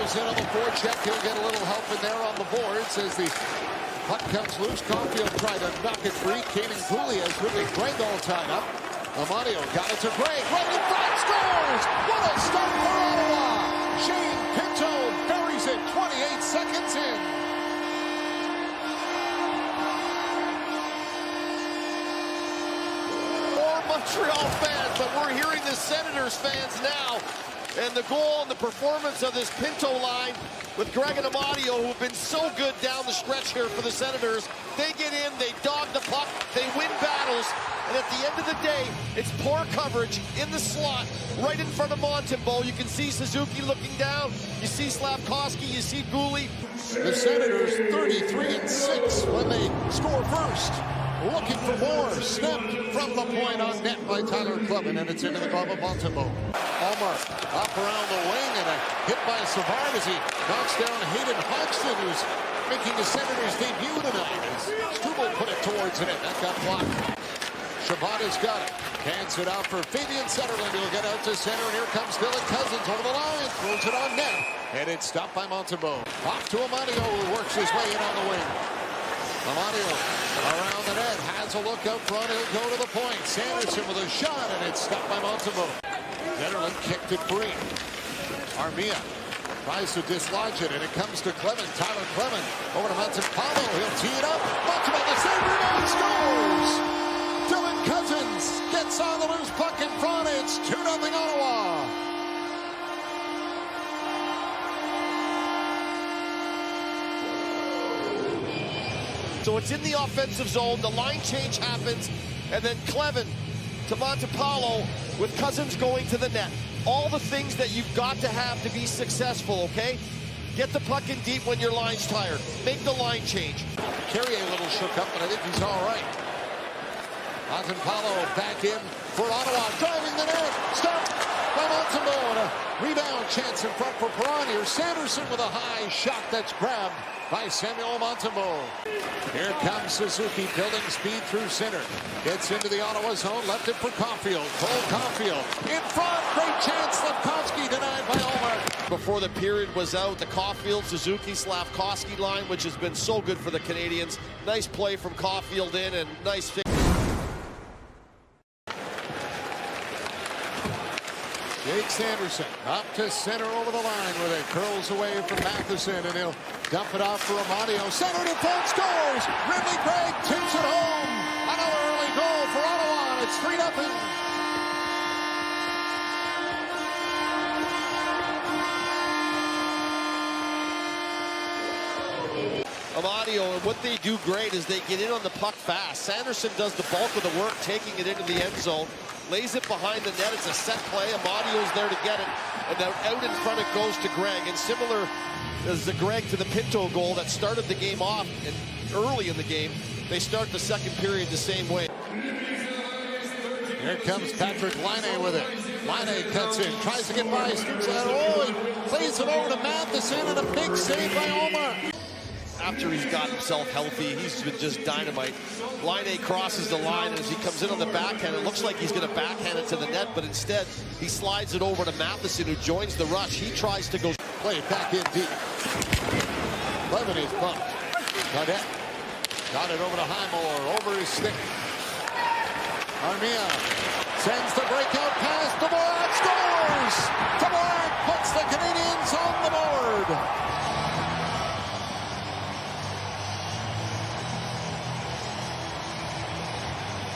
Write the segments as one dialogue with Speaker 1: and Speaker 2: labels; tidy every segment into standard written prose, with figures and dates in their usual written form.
Speaker 1: goes in on the forecheck. He'll get a little help in there on the boards as the puck comes loose. Caulfield tried to knock it free. Kanan Cooley has really Greg all tied up. Amadio got it to Greg. Right in front, scores! What a start for Ottawa! Shane Pinto buries it 28 seconds in.
Speaker 2: More Montreal fans, but we're hearing the Senators fans now. And the goal and the performance of this Pinto line with Greg and Amadio, who have been so good down the stretch here for the Senators. They get in, they dog the puck, they win battles, and at the end of the day, it's poor coverage in the slot, right in front of Montembeault. You can see Suzuki looking down, you see Slavkovsky, you see Gouli.
Speaker 1: The Senators 33-6 when they score first. Looking for more, snapped from the point on net by Tyler Kleven, and it's into the glove of Montembeault. Allmark up around the wing, and a hit by Savard as he knocks down Hayden Hodgson, who's making the Senators' debut tonight. As Struble put it towards it, that got blocked. Shabbat has got it. Hands it out for Fabian Zetterlund. He'll get out to center, and here comes Dylan Cousins over the line. Throws it on net, and it's stopped by Montembeault. Off to Amadio, who works his way in on the wing. Amadio around the net, has a look up front, he'll go to the point. Sanderson with a shot, and it's stopped by Montembeault. Zetterlund kicked it free. Armia tries to dislodge it, and it comes to Kleven. Tyler Kleven over to Montembeault. He'll tee it up. Montembeault, the save rebound, scores! Dylan Cousins gets on the loose puck in front. It's 2-0 Ottawa.
Speaker 2: So it's in the offensive zone, the line change happens, and then Kleven to Montembeault with Cousins going to the net. All the things that you've got to have to be successful, okay? Get the puck in deep when your line's tired. Make the line change.
Speaker 1: Carrier a little shook up, but I think he's all right. Montembeault back in for Ottawa, driving the net. Stopped by Montembeault, and a rebound chance in front for Perron here. Sanderson with a high shot that's grabbed by Samuel Montembeault. Here comes Suzuki, building speed through center. Gets into the Ottawa zone, left it for Caulfield. Cole Caulfield in front, great chance. Slavkovsky denied by Allmark.
Speaker 2: Before the period was out, the Caulfield, Suzuki, Slavkovsky line, which has been so good for the Canadians. Nice play from Caulfield in, and nice fix.
Speaker 1: Jake Sanderson up to center over the line with it. Curls away from Matheson, and he'll dump it off for Amadio. Center to front, scores! Ridley Gregg tips it home. Another early goal for Ottawa, and it's 3-0.
Speaker 2: Amadio, and what they do great is they get in on the puck fast. Sanderson does the bulk of the work, taking it into the end zone. Lays it behind the net. It's a set play. Amadio's there to get it. And then out in front it goes to Gregg. And similar as the Gregg to the Pinto goal that started the game off and early in the game, they start the second period the same way.
Speaker 1: Here comes Patrick Laine with it. Laine cuts in, tries to get by. He plays it over to Matheson, and a big save by Allmark.
Speaker 2: After he's got himself healthy, he's been just dynamite. Laine crosses the line, and as he comes in on the backhand, it looks like he's going to backhand it to the net, but instead he slides it over to Matheson, who joins the rush. He tries to go
Speaker 1: play it back in deep. Kleven is bumped. Cadet got it over to Highmore, over his stick. Armia sends the breakout pass. Dvorak scores! Dvorak puts the Canadians on the board.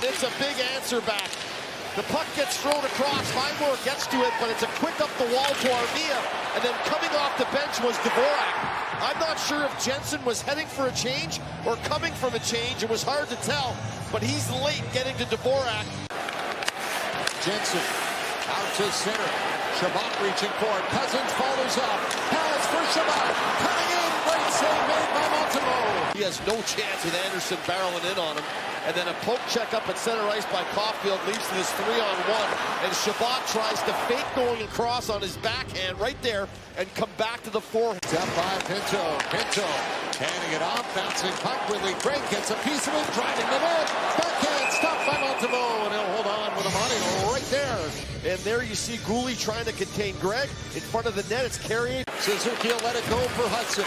Speaker 2: It's a big answer back. The puck gets thrown across. Highmore gets to it, but it's a quick up the wall to Armia. And then coming off the bench was Dvorak. I'm not sure if Jensen was heading for a change or coming from a change. It was hard to tell, but he's late getting to Dvorak.
Speaker 1: Jensen out to center. Shabbat reaching for it. Cousins follows up. Pass for Shabbat. Cutting in. Great save made by Montembeault.
Speaker 2: He has no chance with Anderson barreling in on him. And then a poke check up at center ice by Caulfield leads to this 3-on-1. And Shabbat tries to fake going across on his backhand right there and come back to the forehand.
Speaker 1: Up by Pinto. Pinto handing it off. Bouncing puck. Ridley Gregg gets a piece of it. Driving the net. Backhand stopped by Montembeault. And he'll hold on with Amadio right there.
Speaker 2: And there you see Gouli trying to contain Gregg in front of the net. It's Carrier.
Speaker 1: Suzuki will let it go for Hudson.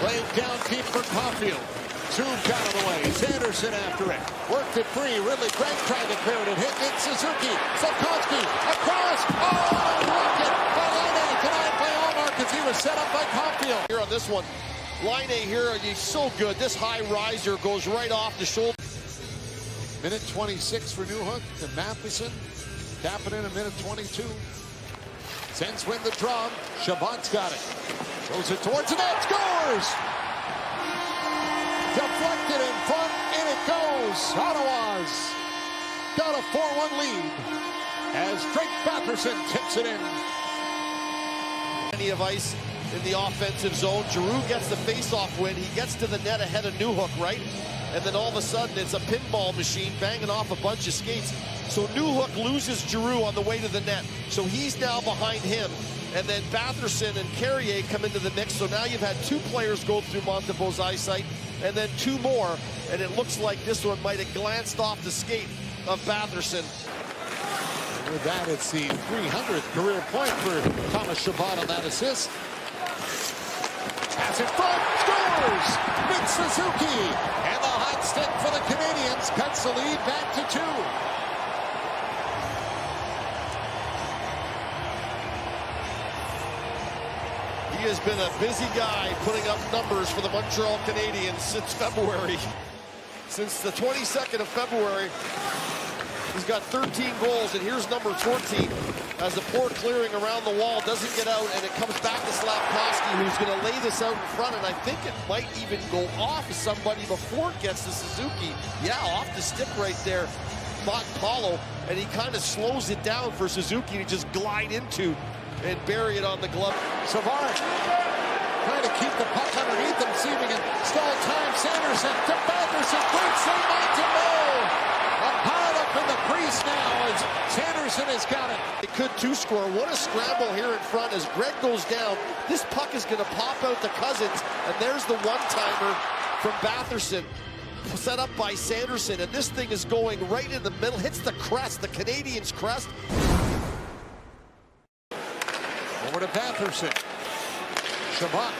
Speaker 1: Playing down deep for Caulfield. Zoom got it away. Sanderson after it. Worked it free. Ridley Gregg tried to clear it. Hit it. Suzuki. Sapkowski. Across. Oh, rocket. Laine denied by Allmark as he was set up by Caulfield.
Speaker 2: Here on this one, Laine here, he's so good. This high riser goes right off the shoulder.
Speaker 1: Minute 26 for Newhook to Matheson. Tapping in a minute 22. Sends win the drum. Chabot's got it. Throws it towards the net. Scores! Deflected in front, and it goes. Ottawa's got a 4-1 lead as Drake Batherson tips it in.
Speaker 2: Plenty of ice in the offensive zone. Giroux gets the face-off win. He gets to the net ahead of Newhook, right? And then all of a sudden, it's a pinball machine banging off a bunch of skates. So Newhook loses Giroux on the way to the net. So he's now behind him. And then Batherson and Carrier come into the mix. So now you've had two players go through Montembeault's eyesight, and then two more. And it looks like this one might have glanced off the skate of Batherson.
Speaker 1: And with that, it's the 300th career point for Thomas Chabot on that assist. Pass in front, scores! Mitch Suzuki! And the hot stick for the Canadiens cuts the lead back to 2.
Speaker 2: He has been a busy guy putting up numbers for the Montreal Canadiens since February. Since the 22nd of February, he's got 13 goals, and here's number 14. As the poor clearing around the wall doesn't get out, and it comes back to Slafkovsky, who's going to lay this out in front, and I think it might even go off somebody before it gets to Suzuki. Yeah, off the stick right there, Paulo, and he kind of slows it down for Suzuki to just glide into and bury it on the glove.
Speaker 1: Savard trying to keep the puck underneath him, see if he can stall time. Sanderson to Batherson, great save on Montembeault. A pile up in the crease now as Sanderson has got it.
Speaker 2: It could two-score. What a scramble here in front as Gregg goes down. This puck is going to pop out to Cousins, and there's the one-timer from Batherson, set up by Sanderson, and this thing is going right in the middle, hits the crest, the Canadiens' crest.
Speaker 1: Over to Batherson. Chabot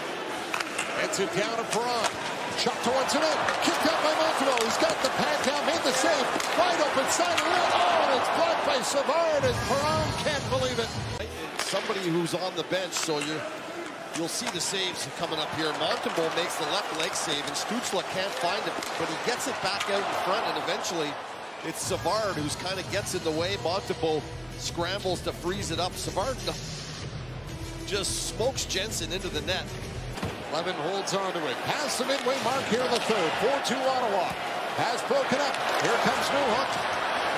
Speaker 1: heads it down to Perron. Shot towards the net. Kicked out by Montembeault. He's got the pad down, made the save. Wide open side of the net. Oh, and it's blocked by Savard, and Perron can't believe it.
Speaker 2: Somebody who's on the bench, so you'll see the saves coming up here. Montembeault makes the left leg save, and Stützle can't find it, but he gets it back out in front, and eventually it's Savard who's kind of gets in the way. Montembeault scrambles to freeze it up. Savard just smokes Jensen into the net.
Speaker 1: Levin holds on to it. Past the midway mark here in the third. 4-2 Ottawa. Pass broken up. Here comes Newhook.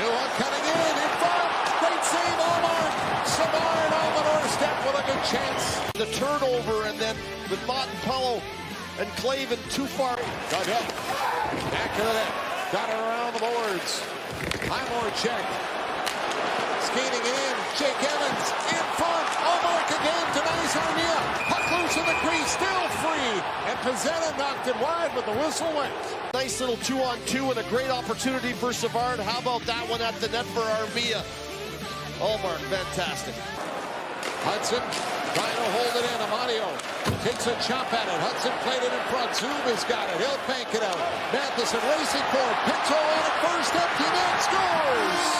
Speaker 1: Newhook cutting in front. Great save, Allmark. Savard on the doorstep with a good chance.
Speaker 2: The turnover, and then with Montembeault and Clavin too far.
Speaker 1: Dug up. Back to the net. Got it around the boards. Highmore check. Skating it in. Jake Evans in front. Allmark again denies Armia. Puck loose in the crease. Still free. And Pezzetta knocked it wide, but the whistle went.
Speaker 2: Nice little 2-on-2 and a great opportunity for Savard. How about that one at the net for Armia? Allmark, fantastic.
Speaker 1: Hudson trying to hold it in. Amadio takes a chop at it. Hudson played it in front. Zoom has got it. He'll bank it out. Matheson racing for it. Pinto on it first. Empty net. Scores!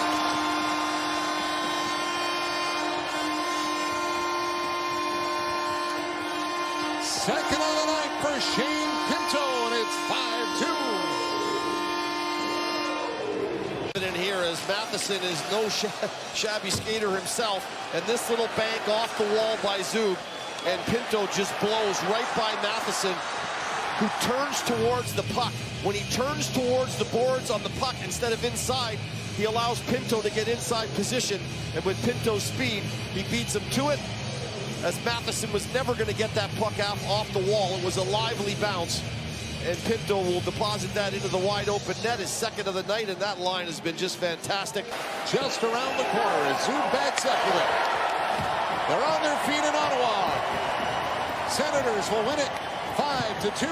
Speaker 1: Second on the night for Shane Pinto, and it's 5-2.
Speaker 2: In here as Matheson is no shabby skater himself, and this little bank off the wall by Zub, and Pinto just blows right by Matheson, who turns towards the puck. When he turns towards the boards on the puck instead of inside, he allows Pinto to get inside position, and with Pinto's speed, he beats him to it, as Matheson was never going to get that puck off the wall. It was a lively bounce, and Pinto will deposit that into the wide open net, his second of the night, and that line has been just fantastic.
Speaker 1: Just around the corner as Zoom backs up with it. They're on their feet in Ottawa. Senators will win it 5-2.